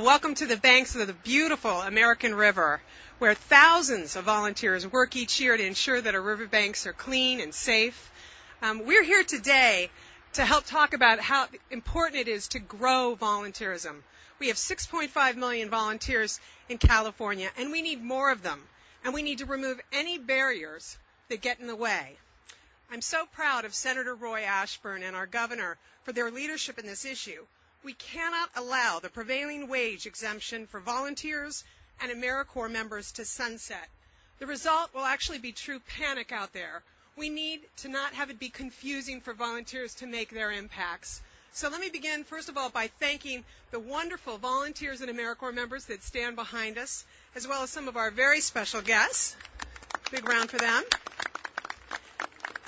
Welcome to the banks of the beautiful American River, where thousands of volunteers work each year to ensure that our riverbanks are clean and safe. We're here today to help talk about how important it is to grow volunteerism. We have 6.5 million volunteers in California, and we need more of them. And we need to remove any barriers that get in the way. I'm so proud of Senator Roy Ashburn and our governor for their leadership in this issue. We cannot allow the prevailing wage exemption for volunteers and AmeriCorps members to sunset. The result will actually be true panic out there. We need to not have it be confusing for volunteers to make their impacts. So let me begin, first of all, by thanking the wonderful volunteers and AmeriCorps members that stand behind us, as well as some of our very special guests. Big round for them.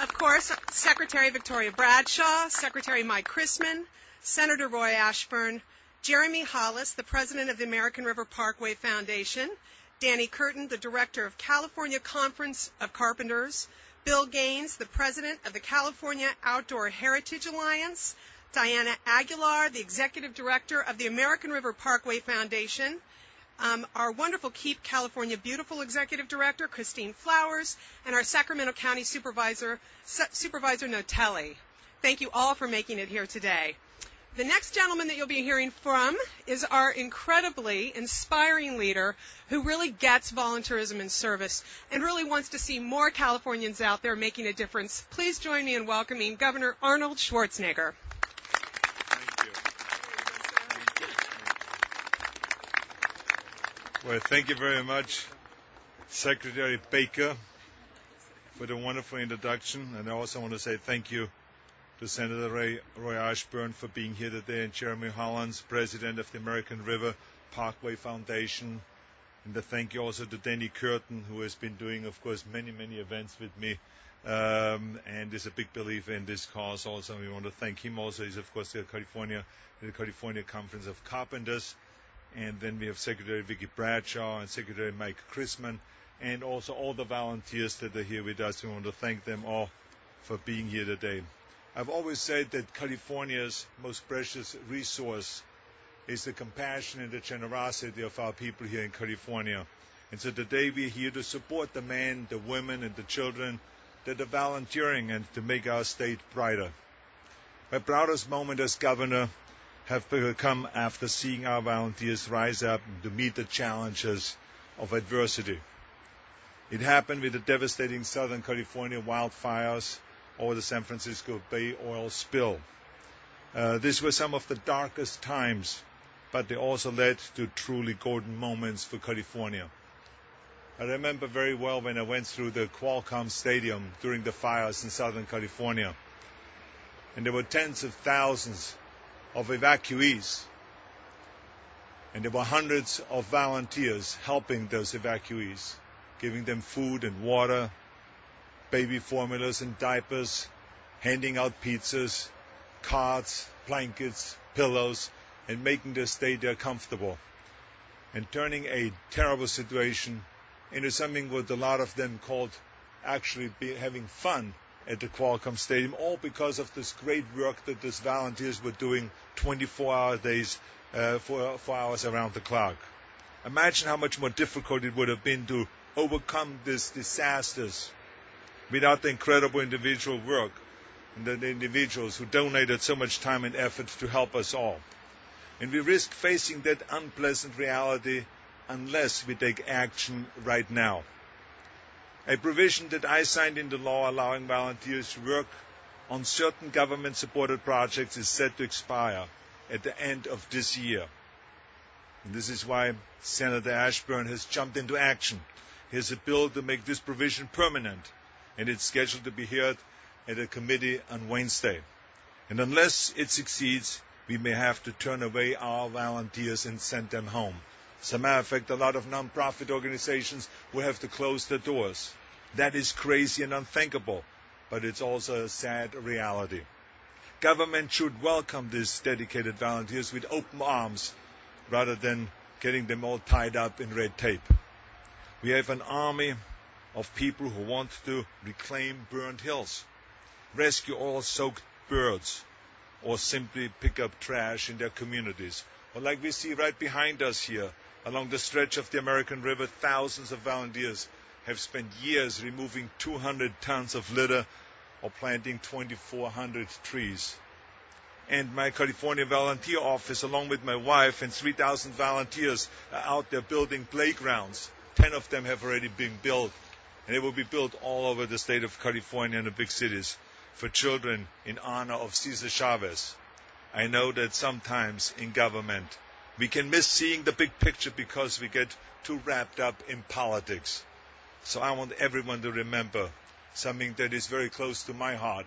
Of course, Secretary Victoria Bradshaw, Secretary Mike Chrisman, Senator Roy Ashburn, Jeremy Hollis, the president of the American River Parkway Foundation, Danny Curtin, the director of California Conference of Carpenters, Bill Gaines, the president of the California Outdoor Heritage Alliance, Diana Aguilar, the executive director of the American River Parkway Foundation, our wonderful Keep California Beautiful executive director, Christine Flowers, and our Sacramento County Supervisor Notelli. Thank you all for making it here today. The next gentleman that you'll be hearing from is our incredibly inspiring leader who really gets volunteerism and service and really wants to see more Californians out there making a difference. Please join me in welcoming Governor Arnold Schwarzenegger. Well, thank you very much, Secretary Baker, for the wonderful introduction. And I also want to say thank you to Senator Roy Ashburn for being here today, and Jeremy Hollis, president of the American River Parkway Foundation. And to thank you also to Danny Curtin, who has been doing, of course, many events with me and is a big believer in this cause also. We want to thank him also. He's, of course, the California Conference of Carpenters. And then we have Secretary Vicky Bradshaw and Secretary Mike Chrisman, and also all the volunteers that are here with us. We want to thank them all for being here today. I've always said that California's most precious resource is the compassion and the generosity of our people here in California. And so today we're here to support the men, the women, and the children that are volunteering and to make our state brighter. My proudest moment as governor have come after seeing our volunteers rise up to meet the challenges of adversity. It happened with the devastating Southern California wildfires or the San Francisco Bay oil spill. These were some of the darkest times, but they also led to truly golden moments for California. I remember very well when I went through the Qualcomm Stadium during the fires in Southern California, and there were tens of thousands of evacuees, and there were hundreds of volunteers helping those evacuees, giving them food and water, baby formulas and diapers, handing out pizzas, cards, blankets, pillows, and making their stay there comfortable, and turning a terrible situation into something what a lot of them called actually having fun at the Qualcomm Stadium, all because of this great work that these volunteers were doing 24-hour days, 4 hours around the clock. Imagine how much more difficult it would have been to overcome these disasters without the incredible individual work and the individuals who donated so much time and effort to help us all. And we risk facing that unpleasant reality unless we take action right now. A provision that I signed into law allowing volunteers to work on certain government-supported projects is set to expire at the end of this year. And this is why Senator Ashburn has jumped into action. He has a bill to make this provision permanent, and it's scheduled to be heard at a committee on Wednesday. And unless it succeeds, we may have to turn away our volunteers and send them home. As a matter of fact, a lot of non-profit organizations will have to close their doors. That is crazy and unthinkable, but it's also a sad reality. Government should welcome these dedicated volunteers with open arms rather than getting them all tied up in red tape. We have an army of people who want to reclaim burned hills, rescue oil-soaked birds, or simply pick up trash in their communities, Or like we see right behind us here, along the stretch of the American River, thousands of volunteers have spent years removing 200 tons of litter or planting 2,400 trees. And my California volunteer office, along with my wife and 3,000 volunteers, are out there building playgrounds. 10 of them have already been built, and they will be built all over the state of California and the big cities for children in honor of Cesar Chavez. I know that sometimes in government we can miss seeing the big picture because we get too wrapped up in politics. So I want everyone to remember something that is very close to my heart,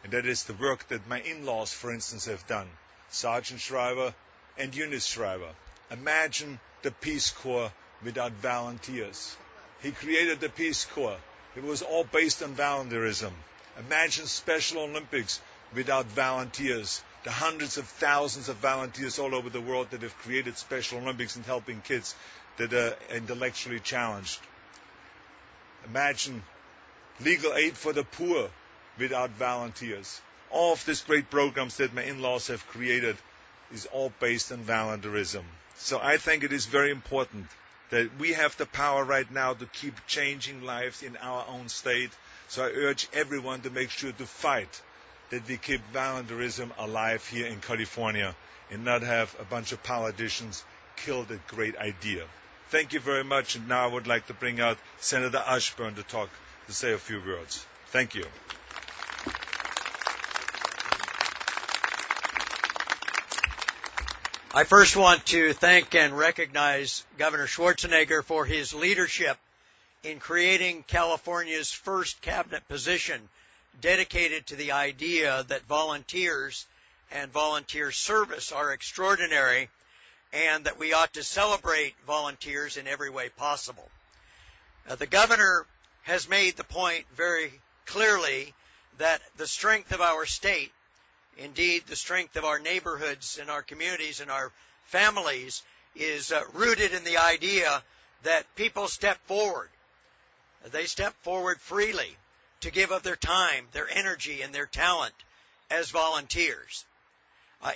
and that is the work that my in-laws, for instance, have done, Sergeant Shriver and Eunice Shriver. Imagine the Peace Corps without volunteers. He created the Peace Corps. It was all based on volunteerism. Imagine Special Olympics without volunteers. The hundreds of thousands of volunteers all over the world that have created Special Olympics and helping kids that are intellectually challenged. Imagine legal aid for the poor without volunteers. All of these great programs that my in-laws have created is all based on volunteerism. So I think it is very important that we have the power right now to keep changing lives in our own state. So I urge everyone to make sure to fight that we keep volunteerism alive here in California and not have a bunch of politicians kill that great idea. Thank you very much. And now I would like to bring out Senator Ashburn to say a few words. Thank you. I first want to thank and recognize Governor Schwarzenegger for his leadership in creating California's first cabinet position dedicated to the idea that volunteers and volunteer service are extraordinary and that we ought to celebrate volunteers in every way possible. The governor has made the point very clearly that the strength of our state, indeed the strength of our neighborhoods and our communities and our families, is rooted in the idea that people step forward. They step forward freely to give of their time, their energy, and their talent as volunteers.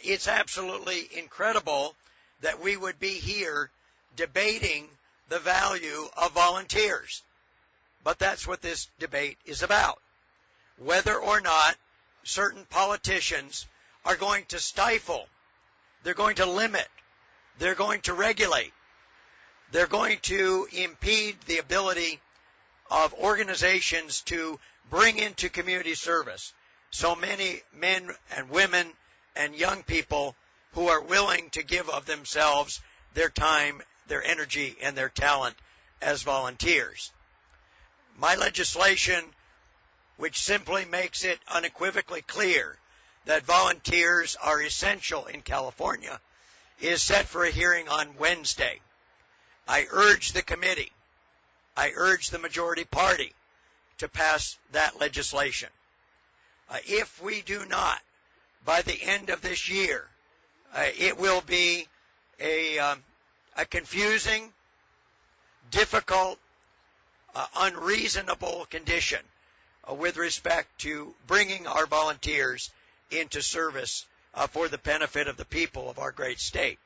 It's absolutely incredible that we would be here debating the value of volunteers. But that's what this debate is about. Whether or not certain politicians are going to stifle, they're going to limit, they're going to regulate, they're going to impede the ability of organizations to bring into community service so many men and women and young people who are willing to give of themselves, their time, their energy, and their talent as volunteers. My legislation, which simply makes it unequivocally clear that volunteers are essential in California, is set for a hearing on Wednesday. I urge the committee, I urge the majority party to pass that legislation. If we do not, by the end of this year, it will be a confusing, difficult, unreasonable condition with respect to bringing our volunteers into service for the benefit of the people of our great state.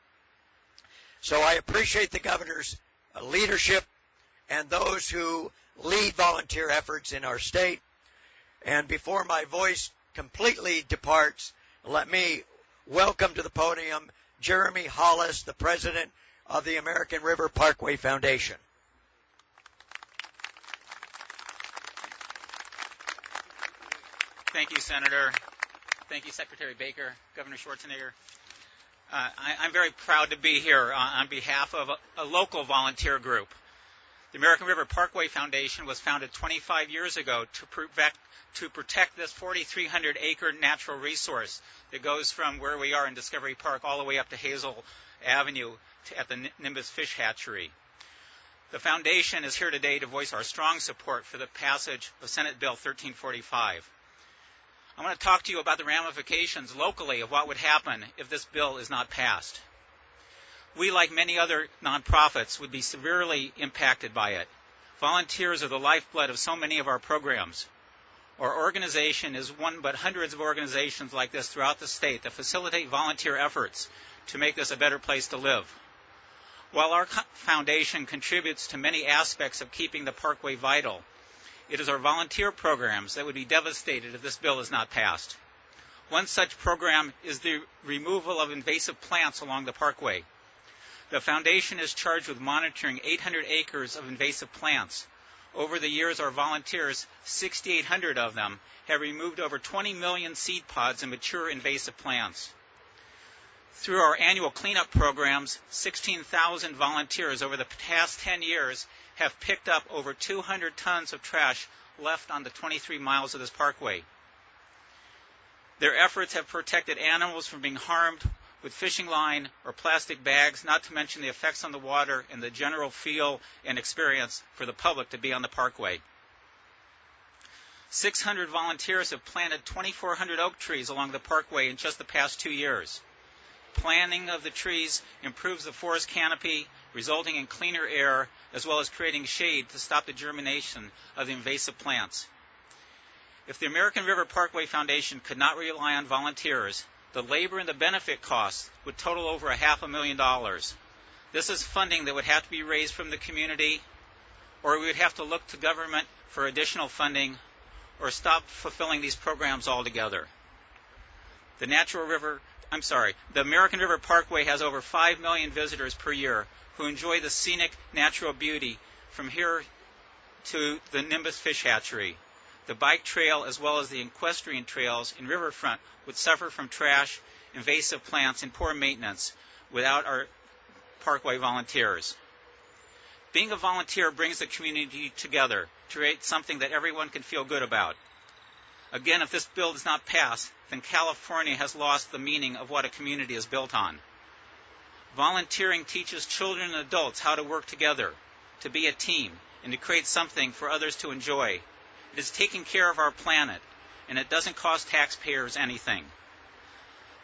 So I appreciate the governor's leadership and those who lead volunteer efforts in our state. And before my voice completely departs, let me welcome to the podium Jeremy Hollis, the president of the American River Parkway Foundation. Thank you, Senator. Thank you, Secretary Baker, Governor Schwarzenegger. I'm very proud to be here on behalf of a local volunteer group. The American River Parkway Foundation was founded 25 years ago to protect this 4,300-acre natural resource that goes from where we are in Discovery Park all the way up to Hazel Avenue at the Nimbus Fish Hatchery. The foundation is here today to voice our strong support for the passage of Senate Bill 1345. I want to talk to you about the ramifications locally of what would happen if this bill is not passed. We, like many other nonprofits, would be severely impacted by it. Volunteers are the lifeblood of so many of our programs. Our organization is one but hundreds of organizations like this throughout the state that facilitate volunteer efforts to make this a better place to live. While our foundation contributes to many aspects of keeping the Parkway vital, it is our volunteer programs that would be devastated if this bill is not passed. One such program is the removal of invasive plants along the Parkway. The foundation is charged with monitoring 800 acres of invasive plants. Over the years, our volunteers, 6,800 of them, have removed over 20 million seed pods and mature invasive plants. Through our annual cleanup programs, 16,000 volunteers over the past 10 years have picked up over 200 tons of trash left on the 23 miles of this parkway. Their efforts have protected animals from being harmed with fishing line or plastic bags, not to mention the effects on the water and the general feel and experience for the public to be on the parkway. 600 volunteers have planted 2,400 oak trees along the parkway in just the past 2 years. Planting of the trees improves the forest canopy, resulting in cleaner air, as well as creating shade to stop the germination of the invasive plants. If the American River Parkway Foundation could not rely on volunteers, the labor and the benefit costs would total over $500,000. This is funding that would have to be raised from the community, or we would have to look to government for additional funding, or stop fulfilling these programs altogether. The American River Parkway has over 5 million visitors per year who enjoy the scenic natural beauty from here to the Nimbus Fish Hatchery. The bike trail as well as the equestrian trails in Riverfront would suffer from trash, invasive plants, and poor maintenance without our parkway volunteers. Being a volunteer brings the community together to create something that everyone can feel good about. Again, if this bill does not pass, then California has lost the meaning of what a community is built on. Volunteering teaches children and adults how to work together, to be a team, and to create something for others to enjoy. It is taking care of our planet, and it doesn't cost taxpayers anything.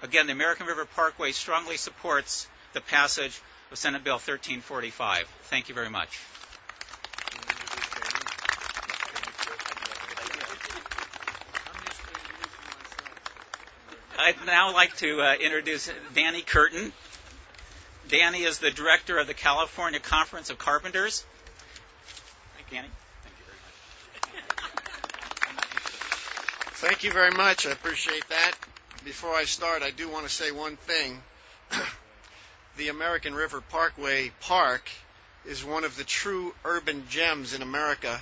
Again, the American River Parkway strongly supports the passage of Senate Bill 1345. Thank you very much. I'd now like to introduce Danny Curtin. Danny is the director of the California Conference of Carpenters. Thank you, Danny. Thank you very much. I appreciate that. Before I start, I do want to say one thing. The American River Parkway Park is one of the true urban gems in America.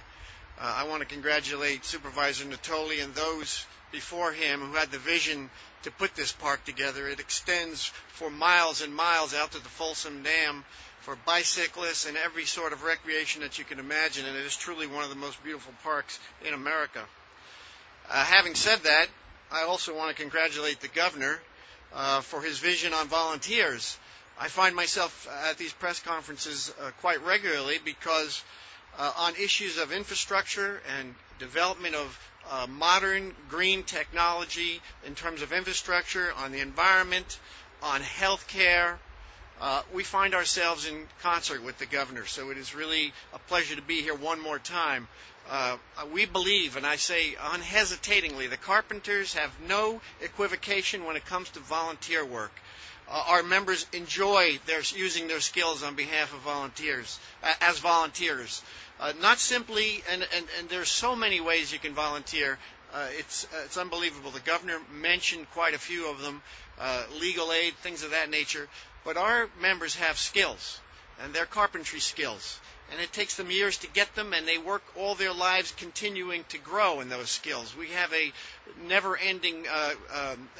I want to congratulate Supervisor Natoli and those before him who had the vision to put this park together. It extends for miles and miles out to the Folsom Dam for bicyclists and every sort of recreation that you can imagine, and it is truly one of the most beautiful parks in America. Having said that, I also want to congratulate the governor for his vision on volunteers. I find myself at these press conferences quite regularly because on issues of infrastructure and development of modern green technology in terms of infrastructure, on the environment, on health care, we find ourselves in concert with the governor. So it is really a pleasure to be here one more time. We believe, and I say unhesitatingly, the carpenters have no equivocation when it comes to volunteer work. Our members enjoy using their skills on behalf of volunteers, as volunteers. Not simply, and there's so many ways you can volunteer. It's unbelievable. The governor mentioned quite a few of them, legal aid, things of that nature. But our members have skills, and they're carpentry skills. And it takes them years to get them, and they work all their lives continuing to grow in those skills. We have a never-ending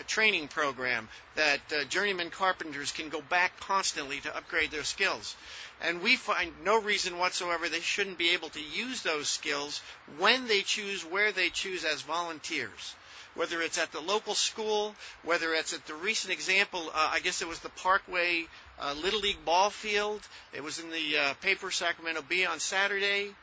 training program that journeyman carpenters can go back constantly to upgrade their skills. And we find no reason whatsoever they shouldn't be able to use those skills when they choose, where they choose as volunteers. Whether it's at the local school, whether it's at the recent example, I guess it was the Parkway Little League ball field. It was in the paper Sacramento Bee on Saturday.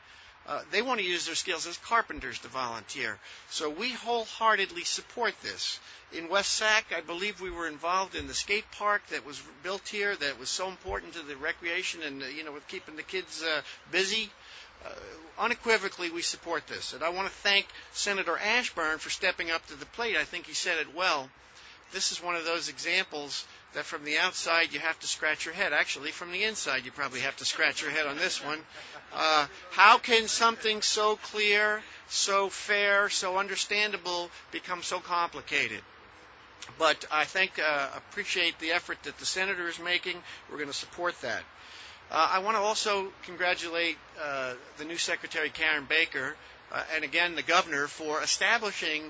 They want to use their skills as carpenters to volunteer. So we wholeheartedly support this. In West Sac, I believe we were involved in the skate park that was built here that was so important to the recreation and, with keeping the kids busy. Unequivocally, we support this. And I want to thank Senator Ashburn for stepping up to the plate. I think he said it well. This is one of those examples that from the outside you have to scratch your head. Actually, from the inside you probably have to scratch your head on this one. How can something so clear, so fair, so understandable become so complicated? But I appreciate the effort that the senator is making. We're going to support that. I want to also congratulate the new Secretary Karen Baker and again the governor for establishing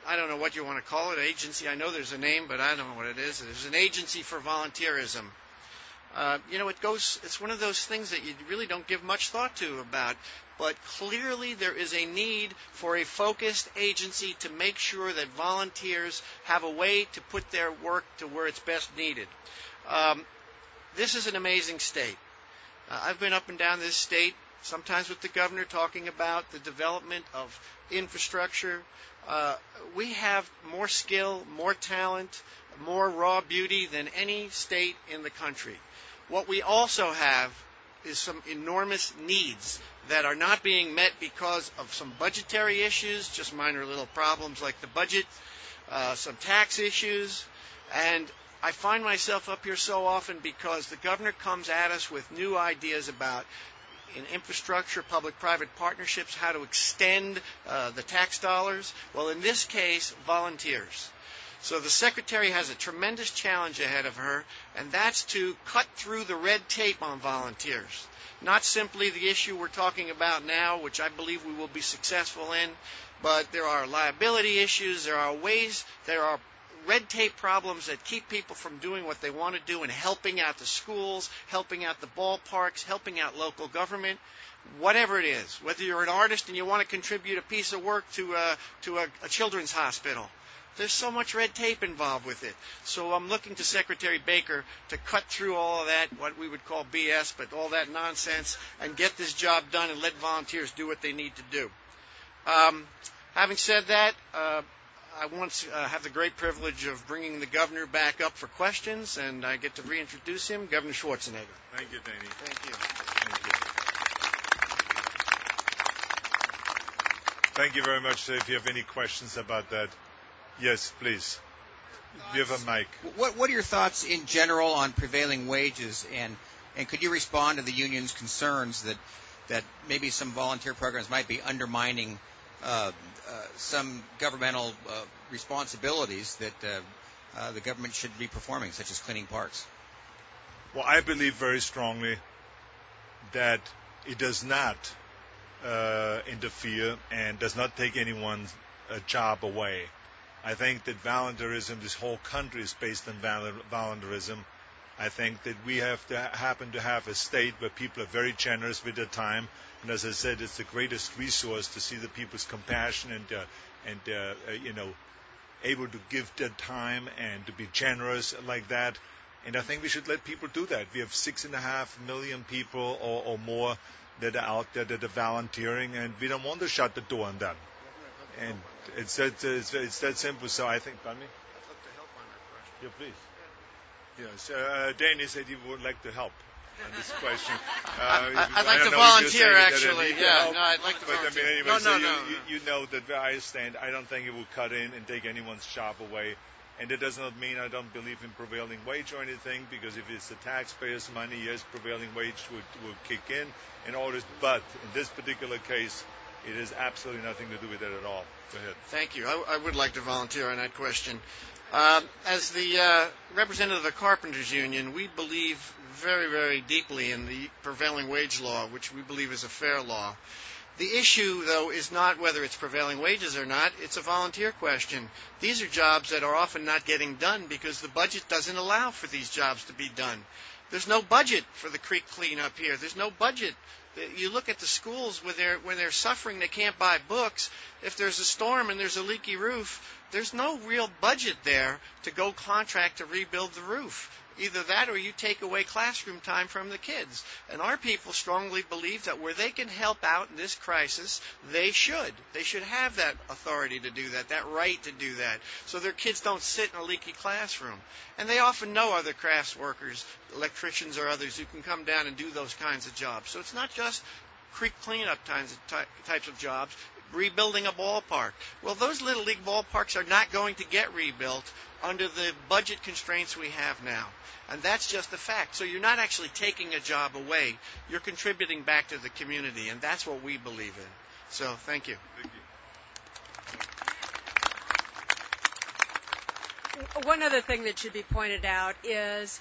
I don't know what you want to call it, agency. I know there's a name, but I don't know what it is. There's an agency for volunteerism. It's one of those things that you really don't give much thought to about. But clearly there is a need for a focused agency to make sure that volunteers have a way to put their work to where it's best needed. This is an amazing state. I've been up and down this state, sometimes with the governor, talking about the development of infrastructure. We have more skill, more talent, more raw beauty than any state in the country. What we also have is some enormous needs that are not being met because of some budgetary issues, just minor little problems like the budget, some tax issues, and I find myself up here so often because the governor comes at us with new ideas about in infrastructure, public-private partnerships, how to extend the tax dollars. Well, in this case, volunteers. So the secretary has a tremendous challenge ahead of her, and that's to cut through the red tape on volunteers. Not simply the issue we're talking about now, which I believe we will be successful in, but there are liability issues, there are red tape problems that keep people from doing what they want to do and helping out the schools, helping out the ballparks, helping out local government, whatever it is. Whether you're an artist and you want to contribute a piece of work to a children's hospital. There's so much red tape involved with it. So I'm looking to Secretary Baker to cut through all of that, what we would call BS, but all that nonsense, and get this job done and let volunteers do what they need to do. Having said that, I once have the great privilege of bringing the governor back up for questions, and I get to reintroduce him, Governor Schwarzenegger. Thank you, Danny. Thank you. Thank you. Thank you very much. If you have any questions about that, yes, please. You have a mic. What are your thoughts in general on prevailing wages, and could you respond to the union's concerns that maybe some volunteer programs might be undermining some governmental responsibilities that the government should be performing, such as cleaning parks? Well, I believe very strongly that it does not interfere and does not take anyone's job away. I think that volunteerism, this whole country is based on volunteerism. I think that we happen to have a state where people are very generous with their time. And as I said, it's the greatest resource to see the people's compassion and able to give their time and to be generous like that. And I think we should let people do that. We have 6.5 million people or more that are out there that are volunteering, and we don't want to shut the door on them. And it's that simple. So I think, pardon me? I'd love to help on that question. Yeah, please. Yes, Danny said he would like to help on this question. I'd like to volunteer, actually. Yeah, no, I'd like to volunteer. But I mean, anyway, no. You know that where I stand, I don't think it will cut in and take anyone's job away. And it does not mean I don't believe in prevailing wage or anything, because if it's the taxpayers' money, yes, prevailing wage would kick in and all this. But in this particular case, it has absolutely nothing to do with that at all. Go ahead. Thank you. I would like to volunteer on that question. As the representative of the Carpenters Union, we believe very, very deeply in the prevailing wage law, which we believe is a fair law. The issue, though, is not whether it's prevailing wages or not. It's a volunteer question. These are jobs that are often not getting done because the budget doesn't allow for these jobs to be done. There's no budget for the creek cleanup here. There's no budget. You look at the schools when they're suffering, they can't buy books. If there's a storm and there's a leaky roof, there's no real budget there to go contract to rebuild the roof. Either that or you take away classroom time from the kids. And our people strongly believe that where they can help out in this crisis, they should. They should have that authority to do that, that right to do that, so their kids don't sit in a leaky classroom. And they often know other crafts workers, electricians or others, who can come down and do those kinds of jobs. So it's not just creek cleanup types of jobs. Rebuilding a ballpark. Well, those Little League ballparks are not going to get rebuilt under the budget constraints we have now. And that's just a fact. So you're not actually taking a job away. You're contributing back to the community, and that's what we believe in. So thank you. One other thing that should be pointed out is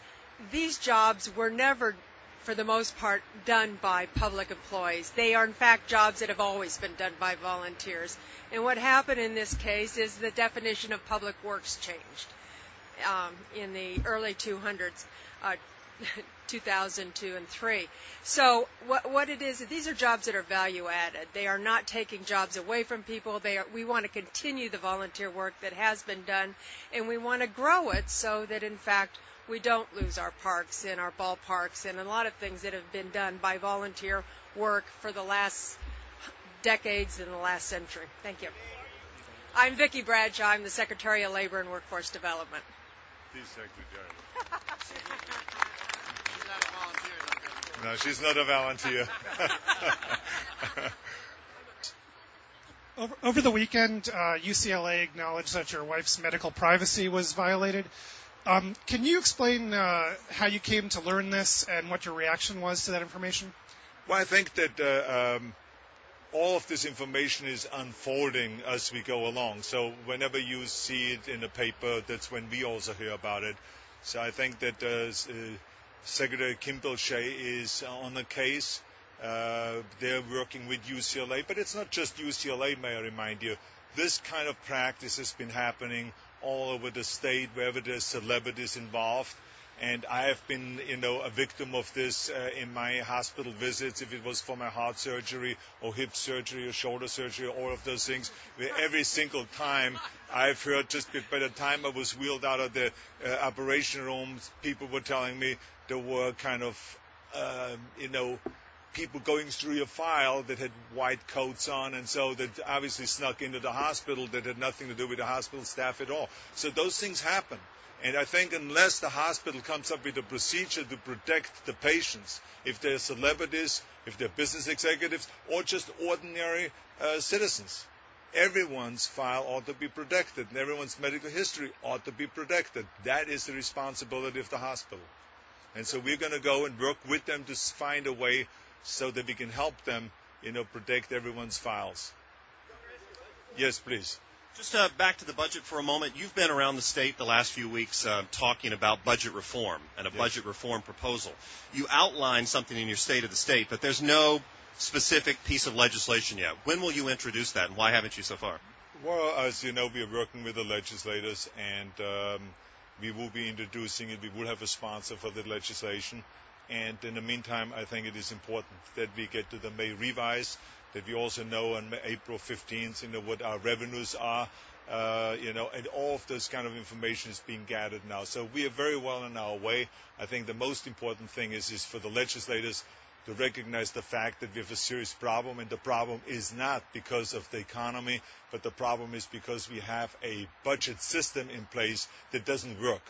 these jobs were never, for the most part, done by public employees. They are, in fact, jobs that have always been done by volunteers. And what happened in this case is the definition of public works changed in the early 200s, 2002 and 3. So what it is, these are jobs that are value added. They are not taking jobs away from people. We want to continue the volunteer work that has been done, and we want to grow it so that, in fact, we don't lose our parks and our ballparks and a lot of things that have been done by volunteer work for the last decades and the last century. Thank you. I'm Vicki Bradshaw. I'm the Secretary of Labor and Workforce Development. The Secretary. She's not a volunteer, though. No, she's not a volunteer. Over the weekend, UCLA acknowledged that your wife's medical privacy was violated. Can you explain how you came to learn this and what your reaction was to that information? Well, I think that all of this information is unfolding as we go along. So whenever you see it in the paper, that's when we also hear about it. So I think that Secretary Kimball Shea is on the case. They're working with UCLA, but it's not just UCLA, may I remind you. This kind of practice has been happening all over the state, wherever there's celebrities involved. And I have been, a victim of this in my hospital visits, if it was for my heart surgery or hip surgery or shoulder surgery, all of those things. Every single time I've heard, just by the time I was wheeled out of the operation room, people were telling me there were kind of, people going through your file that had white coats on, and so that obviously snuck into the hospital that had nothing to do with the hospital staff at all. So those things happen. And I think unless the hospital comes up with a procedure to protect the patients, if they're celebrities, if they're business executives, or just ordinary citizens, everyone's file ought to be protected, and everyone's medical history ought to be protected. That is the responsibility of the hospital. And so we're going to go and work with them to find a way so that we can help them, protect everyone's files. Yes, please. Just back to the budget for a moment. You've been around the state the last few weeks talking about budget reform and a budget reform proposal. You outlined something in your State of the State, but there's no specific piece of legislation yet. When will you introduce that, and why haven't you so far? Well, as you know, we are working with the legislators, and we will be introducing it. We will have a sponsor for the legislation. And in the meantime, I think it is important that we get to the May revise, that we also know on April 15th, what our revenues are, and all of this kind of information is being gathered now. So we are very well on our way. I think the most important thing is for the legislators to recognize the fact that we have a serious problem, and the problem is not because of the economy, but the problem is because we have a budget system in place that doesn't work,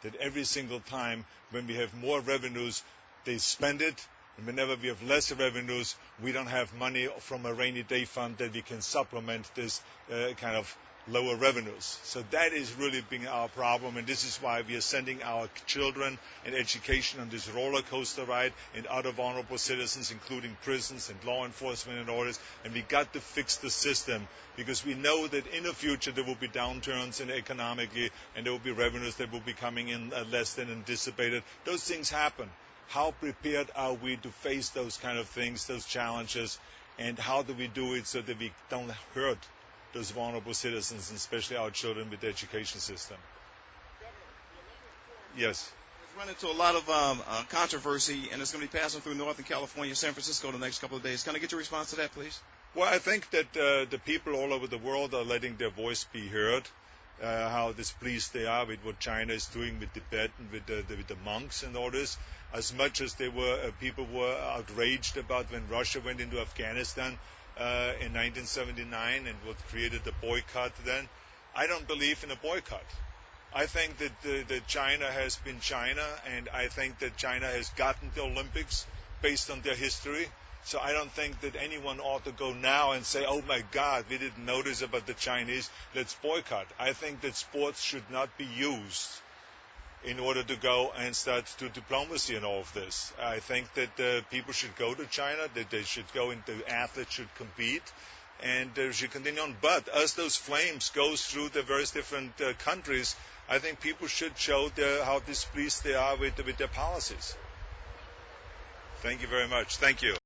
that every single time when we have more revenues, they spend it, and whenever we have less revenues, we don't have money from a rainy day fund that we can supplement this kind of lower revenues. So that is really being our problem, and this is why we are sending our children and education on this roller coaster ride, and other vulnerable citizens, including prisons and law enforcement and all this. And we got to fix the system, because we know that in the future there will be downturns economically, and there will be revenues that will be coming in less than anticipated. Those things happen. How prepared are we to face those kind of things, those challenges, and how do we do it so that we don't hurt those vulnerable citizens, and especially our children, with the education system? Yes. It's run into a lot of controversy, and it's going to be passing through Northern California, San Francisco the next couple of days. Can I get your response to that, please? Well, I think that the people all over the world are letting their voice be heard. how displeased they are with what China is doing with Tibet and with the monks and all this. As much as people were outraged about when Russia went into Afghanistan in 1979 and what created the boycott then, I don't believe in a boycott. I think that China has been China, and I think that China has gotten the Olympics based on their history. So I don't think that anyone ought to go now and say, oh my God, we didn't notice about the Chinese, let's boycott. I think that sports should not be used in order to go and start to do diplomacy and all of this. I think that people should go to China, that they should go into, athletes should compete, and they should continue on. But as those flames go through the various different countries, I think people should show how displeased they are with their policies. Thank you very much. Thank you.